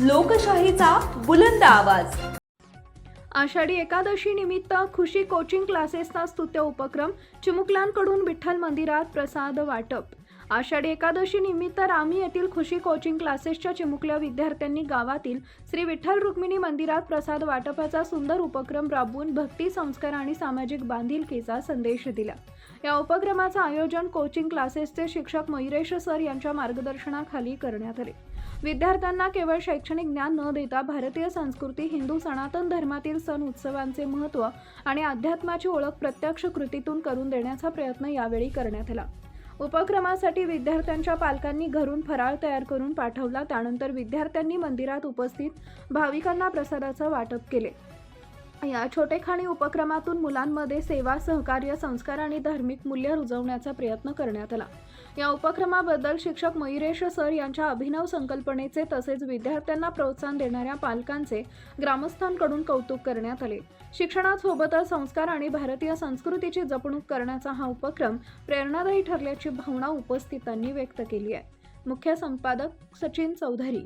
लोकशाहीचा बुलंद आवाज। आषाढी एकादशी निमित्त खुशी कोचिंग क्लासेसचा स्तुत्य उपक्रम। चिमुकल्यांकडून विठ्ठल मंदिरात प्रसाद वाटप। आषाढी एकादशी निमित्त रामी येथील खुशी कोचिंग क्लासेसच्या चिमुकल्या विद्यार्थ्यांनी गावातील श्री विठ्ठल रुक्मिणी मंदिरात प्रसाद वाटपाचा सुंदर उपक्रम राबवून भक्ती, संस्कार आणि सामाजिक बांधिलकीचा संदेश दिला। या उपक्रमाचे आयोजन कोचिंग क्लासेसचे शिक्षक मयुरेश सर यांच्या मार्गदर्शनाखाली करण्यात आले। विद्यार्थ्यांना केवळ शैक्षणिक ज्ञान न देता भारतीय संस्कृती, हिंदू सनातन धर्मातील सण उत्सवांचे महत्त्व आणि अध्यात्माची ओळख प्रत्यक्ष कृतीतून करून देण्याचा प्रयत्न यावेळी करण्यात आला। उपक्रमासाठी विद्यार्थ्यांच्या पालकांनी घरून फराळ तयार करून पाठवला। त्यानंतर विद्यार्थ्यांनी मंदिरात उपस्थित भाविकांना प्रसादाचे वाटप केले। या छोटेखानी उपक्रमातून मुलांमध्ये सेवा, सहकार्य, संस्कार आणि धार्मिक मूल्य रुजवण्याचा प्रयत्न करण्यात आला। या उपक्रमाबद्दल शिक्षक मयुरेश सर यांच्या अभिनव संकल्पनेचे तसेच विद्यार्थ्यांना प्रोत्साहन देणाऱ्या पालकांचे ग्रामस्थांकडून कौतुक करण्यात आले। शिक्षणासोबतच संस्कार आणि भारतीय संस्कृतीची जपणूक करण्याचा हा उपक्रम प्रेरणादायी ठरल्याची भावना उपस्थितांनी व्यक्त केली आहे। मुख्य संपादक सचिन चौधरी।